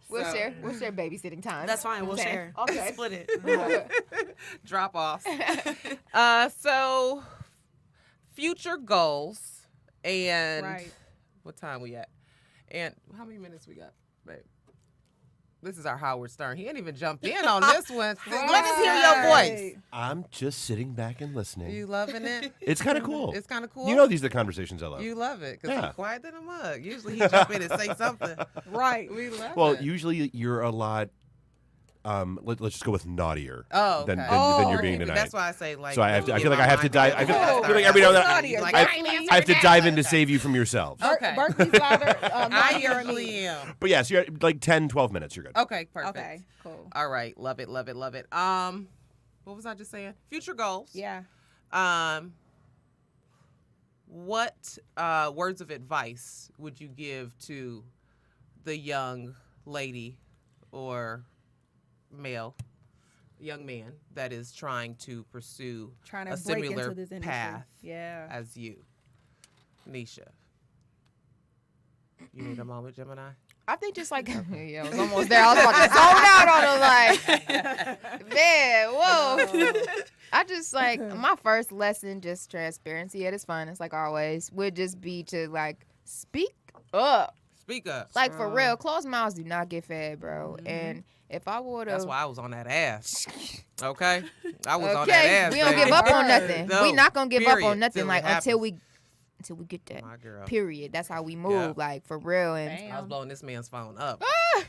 We'll So, share babysitting time. That's fine. We'll Okay. share. Okay. Split it. Drop off. So, future goals and Right. what time we at? And how many minutes we got, babe? This is our Howard Stern. He ain't even jumped in on this one. Let us hear your voice. I'm just sitting back and listening. You loving it? It's kind of cool. It's kind of cool. You know, these are the conversations I love. You love it because Yeah. I'm quiet than a mug. Usually he jump in and say something. Right. We love Well, it. usually you're a lot. Let's just go with naughtier Oh, okay. than you're being tonight. That's why I say like. So I have to. I get feel like my I have to mind dive. together. I feel like every now and then Naughtier. Like, I ain't answering have to that. dive in to save you from yourselves. Okay. Berkeley's louder. I naughtier than me. usually am. But yes, you're like 10, 12 minutes. You're good. Okay, perfect. Okay. Cool. All right, love it, love it, love it. What was I just saying? Future goals. Yeah. What words of advice would you give to the young lady or young man that is trying to pursue Trying a to break similar into this industry. path Yeah. as you, Nisha? You need a moment, Gemini? I think just like yeah, I was almost there. I was about to zone out on it. Like, man, whoa. I just like my first lesson, just transparency at its finest, like always, would just be to like speak up. Speak up. Like for real, closed mouths do not get fed, bro. Mm-hmm. And if I would have, That's why I was on that ass. Okay? I was on that okay, ass. we don't baby. give up on Word. nothing. No, we not gonna give up period, on nothing. till it Like until happens. we get that. My girl. Period. That's how we move. Yeah. Like for real. And I was blowing this man's phone up.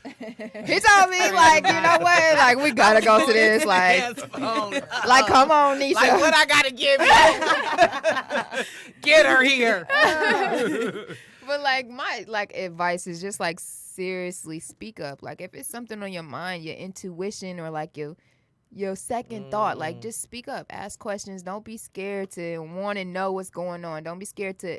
he told me like, you know what? Like we gotta go to this. Like, Man's phone up. like come on, Nisha. Like, what I gotta give you? Get her here. But like my like advice is just like seriously speak up. Like if it's something on your mind, your intuition or like your second thought, like just speak up. Ask questions. Don't be scared to want to know what's going on. Don't be scared to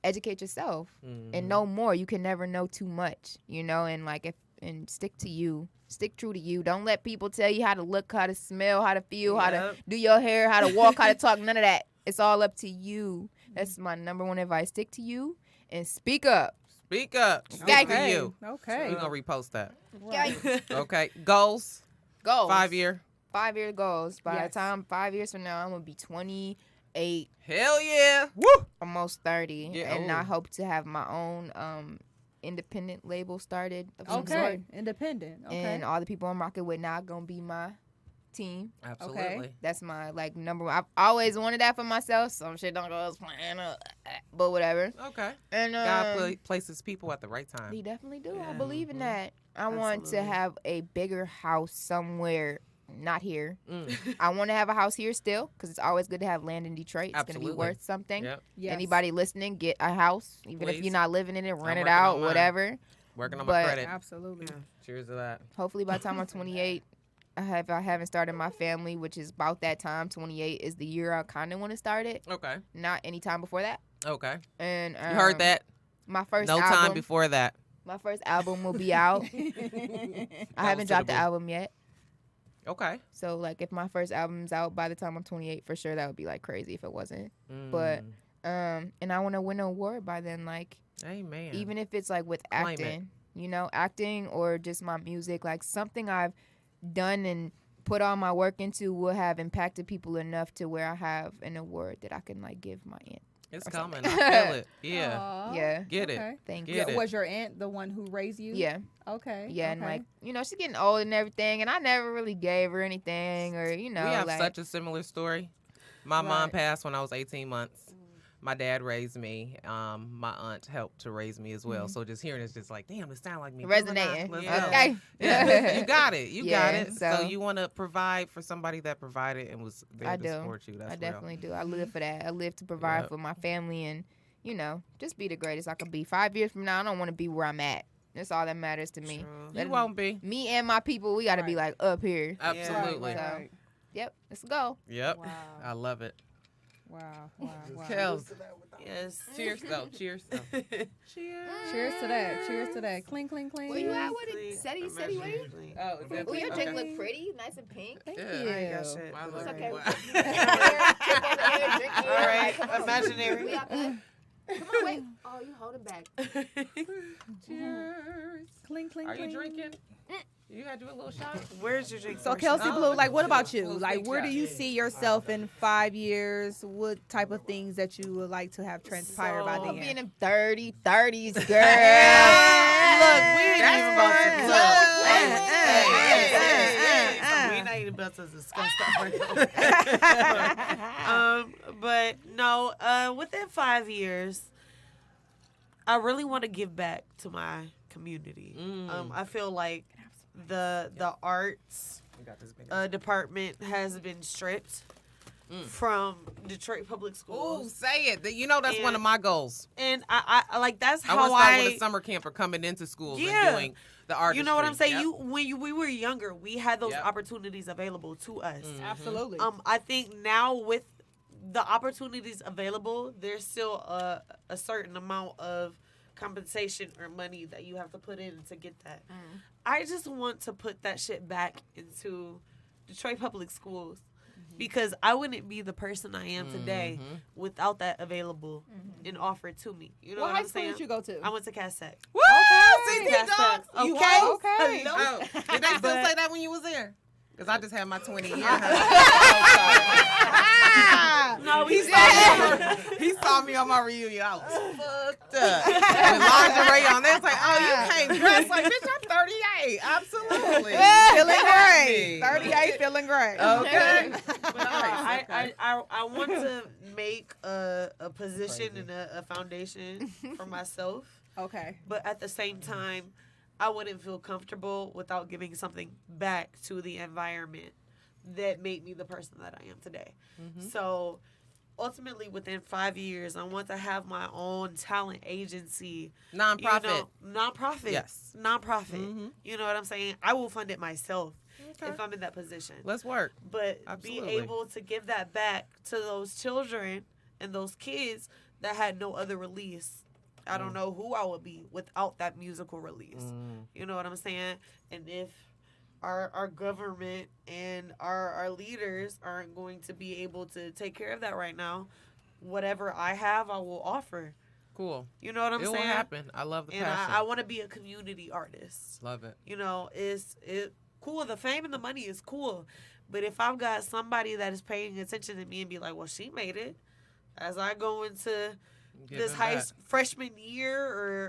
educate yourself and know more. You can never know too much, you know, and like and stick to you. Stick true to you. Don't let people tell you how to look, how to smell, how to feel, how to Yep. do your hair, how to walk, how to talk. None of that. It's all up to you. That's my number one advice. Stick to you and speak up. Speak up. Okay. Speak for you. Okay. We're going to repost that. Okay. Okay. Goals. Goals. 5 year. 5-year goals. By Yes. the time 5 years from now, I'm gonna be 28, Hell yeah. Woo. almost 30, Yeah, and ooh. I hope to have my own independent label started of some sort. Okay. Independent. Okay. And all the people I'm rocking with now gonna be my team. Absolutely. That's my number one. I've always wanted that for myself. Some shit don't go as planned, but whatever. Okay. And God places people at the right time. he definitely do. I Yeah. believe in that. I want to Absolutely. have a bigger house somewhere, not here. Mm. I want to have a house here still because it's always good to have land in Detroit. It's going to Absolutely. be worth something. Yep. Yes. Anybody listening, get a house. Even if Please. you're not living in it, rent working it out, on mine. whatever. Working on But- my credit. Absolutely. Yeah. Cheers to that. Hopefully by the time I'm 28, I haven't started my family, which is about that time. 28 is the year I kind of want to start it. Okay. Not any time before that. Okay. And You heard that? My first No album, time before that. My first album will be out. I haven't to the dropped the boo. album yet. Okay. So if my first album's out by the time I'm 28, for sure that would be crazy if it wasn't. But Mm. and I want to win an award by then, Amen. even if it's with Claim it. acting, acting or just my music, something I've done and put all my work into will have impacted people enough to where I have an award that I can give my aunt. It's or coming. something. I feel it. Yeah. Aw, Yeah. Get it. Okay. Thank Get you. it. Was your aunt the one who raised you? Yeah, Okay. yeah, Okay. and she's getting old and everything, and I never really gave her anything, or We have such a similar story. My mom Right. passed when I was 18 months. My dad raised me. My aunt helped to raise me as well. So just hearing it's just damn, it sounds like me. resonating. Let's go. Okay. Yeah, you got it. You got Yeah, it. So, so- you want to provide for somebody that provided and was there I to do. support you. That's I real. definitely do. I live for that. I live to provide Yep. for my family and, just be the greatest I can be. 5 years from now, I don't want to be where I'm at. That's all that matters to me. True. You won't be. Me and my people, we got to be up here. Absolutely. So- Right. Yep, let's go. Yep. Wow. I love it. Wow. Wow. Wow. Kels. Yes. Cheers, though. Cheers, though. Cheers. Cheers to that. Cheers to that. Cling, cling, cling. Where you at with it? Steady, where you? Oh, is that Oh, your okay. drink look pretty, nice and pink. Thank Yeah. you. I ain't got shit. Mine It's look okay. good. All right, imaginary. We out there. Come on, wait. Oh, you holding back. Cheers. Cling, cling, Are you cling. drinking? You had you a little shot? Where's your drink? So first? Kelsey Blue, what about you? Little Where shot. do you see yourself in 5 years? What type of things that you would like to have transpire by So- the I'm being end? in 30s, girl. Look, we ain't even about to That's look. fine. We're not even about to discuss that right now. But no, within 5 years, I really want to give back to my community. I feel like the arts We got this big department has been stripped from Detroit Public Ooh, Schools. say it. That's one of my goals. And I like that's I how want to start with a summer camp for coming into schools Yeah. and doing the artistry. you know what I'm saying? Yep. We were younger, we had those Yep. opportunities available to us. Absolutely. I think now with the opportunities available, there's still a certain amount of compensation or money that you have to put in to get that. I just want to put that shit back into Detroit Public Schools because I wouldn't be the person I am today without that available and offered to me. You know what what high I'm school saying? did you go to? I went to Castec. Woo! CT Cast dogs. that. You Okay. hoes? Okay. Hello. Oh, did they still But- say that when you was there? Because I just had my 20 year. No, he saw me on my reunion. I was fucked up. With lingerie on. They was like, oh, you can't dress like bitch. I'm 38. Absolutely. Feeling great. Hey. 38, feeling great. Okay. But I want to make a position and a foundation for myself. Okay. But at the same time, I wouldn't feel comfortable without giving something back to the environment that made me the person that I am today. So ultimately, within 5 years, I want to have my own talent agency. Nonprofit. Nonprofit. Yes. Nonprofit. You know what I'm saying? I will fund it myself Okay. if I'm in that position. Let's work. But Absolutely. be able to give that back to those children and those kids that had no other release. I don't know who I would be without that musical release. You know what I'm saying? And if our government and our leaders aren't going to be able to take care of that right now, whatever I have, I will offer. Cool. You know what I'm It saying? will happen. I love the And passion. I want to be a community artist. Love it. You know, it's cool. The fame and the money is cool. But if I've got somebody that is paying attention to me and be like, well, she made it. As I go into this freshman year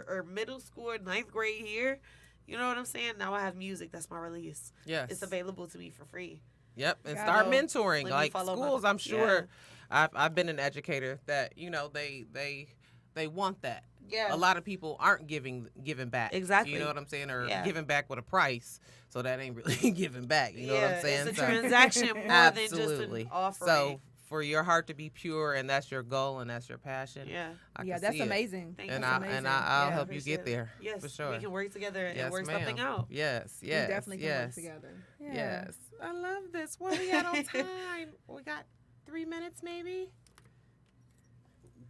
or middle school or 9th grade year, you know what I'm saying? Now I have music. That's my release. Yes. It's available to me for free. Yep, and Got start it. mentoring. Let me Like follow my- schools, I'm sure. Yeah. I've been an educator that they want that. Yeah. A lot of people aren't giving back. Exactly. You know what I'm saying, or Yeah. giving back with a price. So that ain't really giving back. You know what I'm saying? It's a So- transaction more Absolutely. than just an offering. So for your heart to be pure and that's your goal and that's your passion. yeah. I Yeah, can that's see it. amazing. Thank And you. I'll Yeah, help you Appreciate get there. it. Yes, for sure. we can work together Yes, and work ma'am. something out. Yes, We yes, definitely can yes, work together. Yeah. yes. I love this. What we got on time? We got 3 minutes, maybe.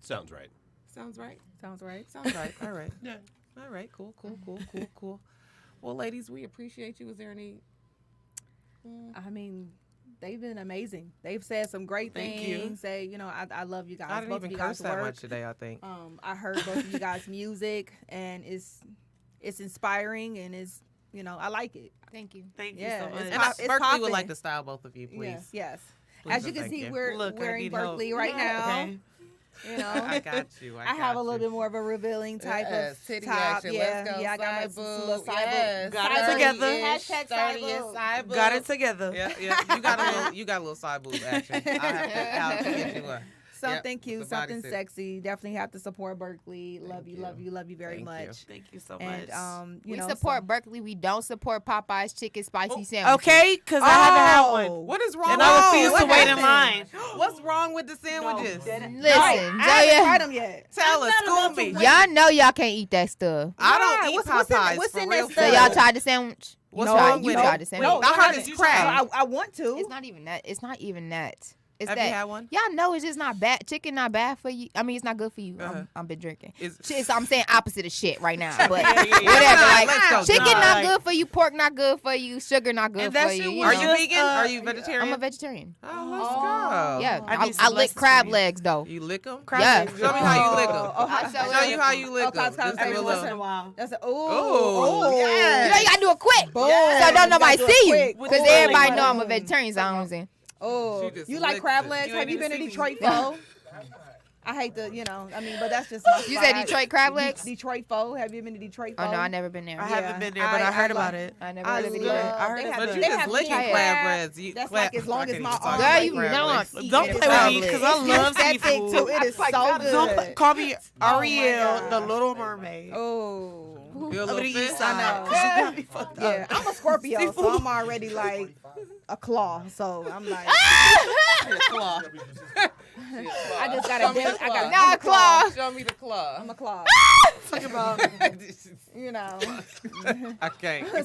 Sounds right. Sounds right. Sounds right. Sounds right. All right. Yeah. All right. Cool. Well, ladies, we appreciate you. Is there any? I mean, they've been amazing. They've said some great Thank you. things. I love you guys. I didn't both even of you curse guys' that work. much today. I think. I heard both of you guys' music, and it's inspiring, and it's I like it. Thank you. Thank Yeah, you so much. it's And pop- Berkeley would poppin'. like to style both of you, please. Yes. Please As you and can thank see, you. we're Look, I wearing need help. Berkeley right now. Okay. I got you. I have a little bit more of a revealing type Yes, of titty top. action. Yeah, Let's go. yeah. I got my Side little boob. side Yes. boob. Got it together. Hashtag side boob. Side boob. Got it together. Yeah. You got a little side boob action. I'll have to get you one. Something Yep, cute, the something bodysuit. sexy. Definitely have to support Berkeley. Love you very Thank you. much. Thank you so And much. you We know, support so- Berkeley. We don't support Popeye's chicken spicy sandwich. Okay, because I haven't had one. What is wrong? And I refuse What to wait in happened? line. What's wrong with the sandwiches? Listen, I haven't Jaya, tried them yet. Tell us, school me. y'all know y'all can't eat that stuff. I don't Why? eat What's in- Popeyes. what's for in real, that for So stuff? real. y'all tried the sandwich? What's you wrong with tried it? the sandwich. No, I heard it's it's crap. trash. I want to. It's not even that. It's not even that. It's Have that you had one? y'all know it's just not bad. Chicken not bad for you. I mean, it's not good for you. Uh-huh. I've been drinking. Is- I'm saying opposite of shit right now. But Yeah. whatever. Let's Like go. chicken Nah. not good for you. Pork not good for you. Sugar not good And that for shit you. You Are was you know? just, vegan? Are you vegetarian? I'm a vegetarian. Oh, let's go. Yeah, I need I some lick lessons crab from you. legs though. You lick them? Yeah. Show me how you lick them. I'll Show you how you lick Okay, them. it's kinda Just do a crazy. Once in a little. while. That's a, Oh, yeah. You know you gotta do it quick, Boom. so don't nobody You gotta do it see you, quick. because Boom. everybody know I'm a vegetarian. So I don't understand. Oh, She just you like licked crab it. legs? You Have ain't you even been to see Detroit me. Pho? I hate to, but that's just my You spot. said Detroit crab legs? Detroit Pho. Have you been to Detroit Pho? Oh no, I never been there. I Yeah. haven't been there, but I heard about it. I never I heard of it love. either. I heard they it's have, good. But you they just have licking chicken crab crab. breads. That's like as long I as can't my even talk arm. about Girl, you crab know legs. I'm Don't eating play crab with me because I legs. love That thing seafood. too. It is so Don't good. call me my Ariel, the gosh. Little Mermaid. Oh. You a Of little the east fish? side. I know. 'Cause you got me fucked up. Yeah, I'm a Scorpio, so I'm already like a claw. So I'm like, She a claw. I just got Show a me belly. the I claw. got Nah, a claw. Show me the claw. I'm a claw. Talk about You know, I can't. Yo,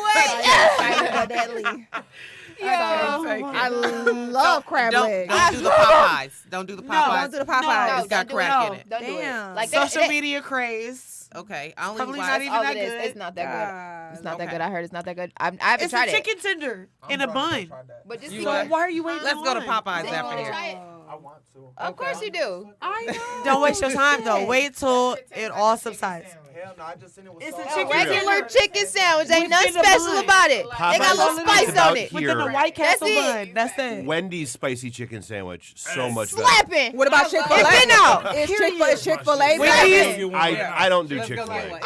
wait. but deadly. Yo. I love crab legs. Don't do the Popeyes. Don't do the Popeyes. Don't do the Popeyes. No, It's got don't do crack it. in it. Don't do it. Damn. Like social that, media craze. Okay, I only Probably watch. not even all that it is. good. It's not that good. It's not that Okay. good. I heard it's not that good. I haven't It's a tried it. chicken tender in a bun. But just You because- what? Why are you waiting? Let's in go to line? Popeyes You after wanna here. try it? I want to. Of course you do. Don't waste your time though. Wait till it all subsides. Hell no, I just seen it was It's a sauce. chicken Regular tender. chicken sandwich. Ain't nothing Within a special bun. about it. They got a Popeyes little is spice about on it. here. Within a White Castle That's it. bun. That's it. Wendy's spicy chicken sandwich, so much better. Slapping. What about Chick-fil-A? It been out. Is Chick-fil-A? Wendy's. I don't do Let's go Chick-fil-A. that way.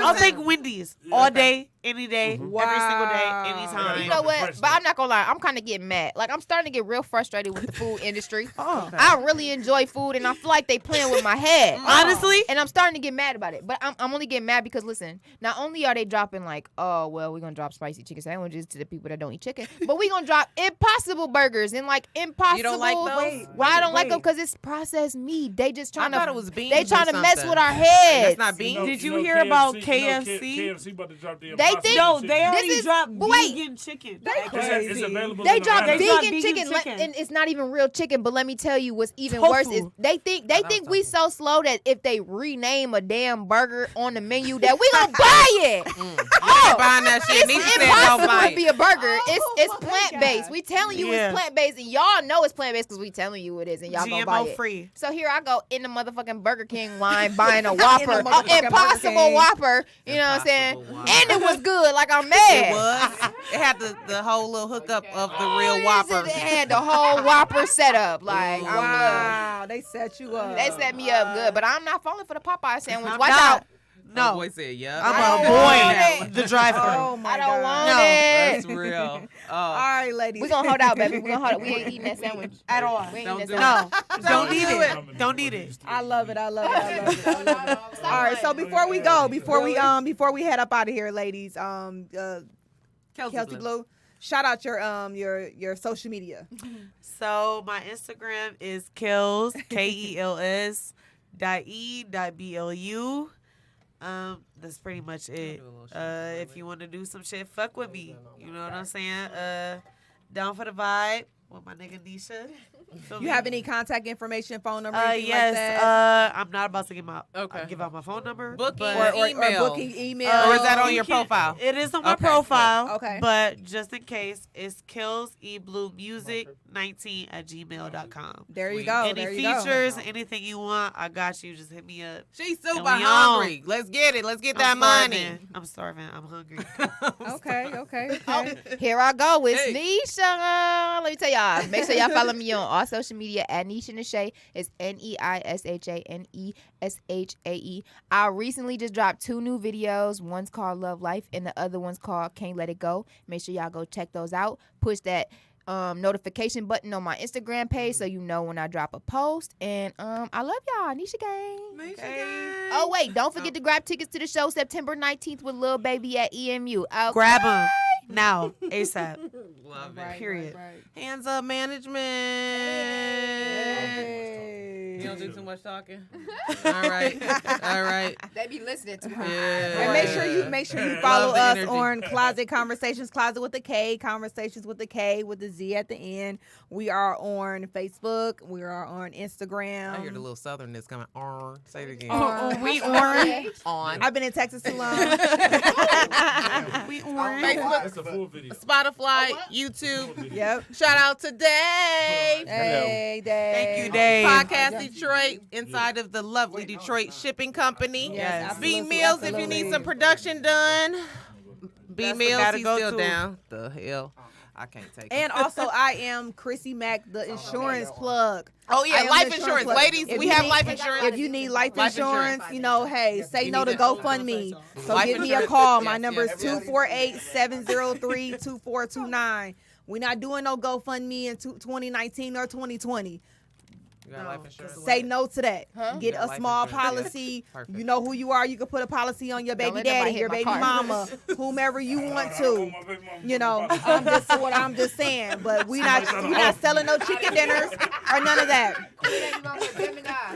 I'll take Wendy's all day, any day, every single day, Wow. anytime. You know what? But I'm not gonna lie. I'm kind of getting mad. Like I'm starting to get real frustrated with the food industry. Oh. I really enjoy food, and I feel like they playing with my head. Honestly, And I'm starting to get mad about it. But I'm only getting mad because listen, not only are they dropping like, oh well, we're gonna drop spicy chicken sandwiches to the people that don't eat chicken, but we gonna drop Impossible burgers and like Impossible. You don't like those? Why I don't like them? wait. Because it's processed meat. They just trying I thought to. it was beans They or trying to mess something. with our heads. That's not beans. Did you hear about KFC? KFC about to drop the They think No, they already is- dropped but wait. vegan chicken. It's available. they in dropped America. They dropped vegan vegan chicken, chicken. and it's not even real chicken. But let me tell you, what's even Tofu. worse is they think we so slow that if they rename a damn burger on the menu, that we gonna buy it. Oh, buying that shit. Nisha It's said don't impossible buy to be it. a burger. Oh It's my plant based. God. We telling you Yeah. it's plant based, and y'all know it's plant based because we telling you it is, and y'all gonna buy GMO it. free. So here I go in the motherfucking Burger King line buying a Whopper, motherfucking Burger Impossible King. Whopper. You know what I'm saying? Impossible Whopper. And it was good. Like I'm It mad. was. It had the whole little hookup of the real Whopper. They had the whole Whopper set up. Like I'm Wow, they set you up. They set me up good, but I'm not falling for the Popeye sandwich. I'm Watch not. out. Oh, No, boy said, yeah. I'm I a don't want boy. it. The driver. Oh my I don't God. want No. That's it. real. All right, ladies. We gonna hold out, baby. We gonna hold out. We ain't eating that sandwich At all. We ain't Don't eating do that No, sandwich. don't need it. Don't need it. I love it. I love it. I love it. I love it. All right. So before we go, before we head up out of here, ladies, Kelsey Blue, shout out your social media. So my Instagram is Kels KELS.E.BLU. That's pretty much it. If you want to do some shit, fuck with me. You know what I'm saying? Down for the vibe with my nigga Nisha. You have any contact information, phone number, anything Yes. like that? I'm not about to give out my phone number. Booking but Or email. booking email. Or is that on you your can- profile? It is on my Okay, profile. good. Okay. But just in case, it's killsebluemusic19@gmail.com. There you Sweet. go. Any there you go. features, anything you want, I got you. Just hit me up. She's super And we hungry. Let's get it. Let's get that money. I'm starving. I'm hungry. Okay. Here I go. It's Hey. Nisha. Let me tell y'all. Make sure y'all follow me on all social media at Nisha Nashae. It's NEISHANESHAE. I recently just dropped 2 new videos. One's called Love Life and the other one's called Can't Let It Go. Make sure y'all go check those out. Push that notification button on my Instagram page so you know when I drop a post. And I love y'all. Nisha Gang. Oh, wait. Don't forget to grab tickets to the show September 19th with Lil Baby at EMU. Okay. Grab them now, ASAP. Love it. Right, Period. right. Hands up management. Hey. You don't do too much talking. All right. They be listening to her. Yeah. And make sure you follow Love the us energy. on Closet Conversations, Closet with a K, Conversations with a K with a Z at the end. We are on Facebook. We are on Instagram. I hear the little southernness coming. Say it again. We orange. On. I've been in Texas too long. We orange. Facebook, It's a full video. Spotify, YouTube. Yep. Shout out to Dave. Hey, Dave. Thank you, Dave. Podcast Detroit, inside of the lovely Detroit Shipping Company. Yes, B absolutely, Mills, if you absolutely. need some production done. B That's the Mills, gotta he's go still to. down. The hell. I can't take it. And also, I am Chrissy Mack, the insurance plug. Oh I yeah, am life the insurance. plug. Ladies, If we you have need- life insurance. If you need life Life insurance, insurance. you know, hey, say You no need to to- GoFundMe. So Life give me a insurance. call. My Yes, number is yes. 248-703-2429. We're not doing no GoFundMe in 2019 or 2020. You got life insurance. Say no to that. Get got a life small insurance, yeah. policy. Perfect. You know who you are. You can put a policy on your baby let nobody daddy, hit your my baby car. mama, whomever you want to. You know, I'm just saying. But we not selling no chicken dinners or none of that.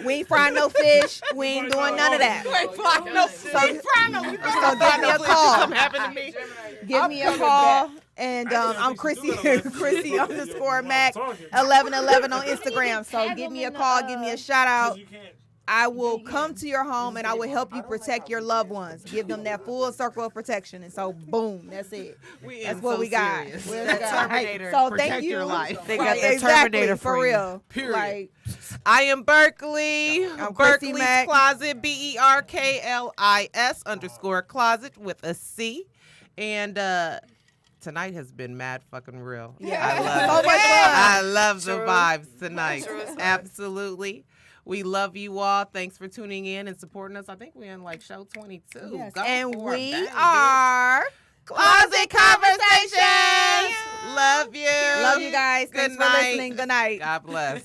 We ain't frying no fish. We ain't doing none of that. So give me a call. Something happened to me. Give me a call. And I'm Chrissy _Mac 1111 on Instagram. So give me a call, give me a shout out. I will come to your home and I will help you protect your loved ones. Give them that full circle of protection. And so boom, that's it. That's what we got. Terminator. So Protect thank you. your life. They got Right, the exactly, Terminator for for you. real. Period. Like, I am Berkeley. I'm Chrissy Berkeley's Mack. Closet, BERKLIS_closet with a C. And tonight has been mad fucking real. Yeah. I love So it. much fun. I love the vibes tonight. Absolutely. We love you all. Thanks for tuning in and supporting us. I think we're in like show 22. yes. Go And for it. we Bang, are Closet Conversations. Love you. Love you guys. Good Thanks night. for listening. Good night. God bless.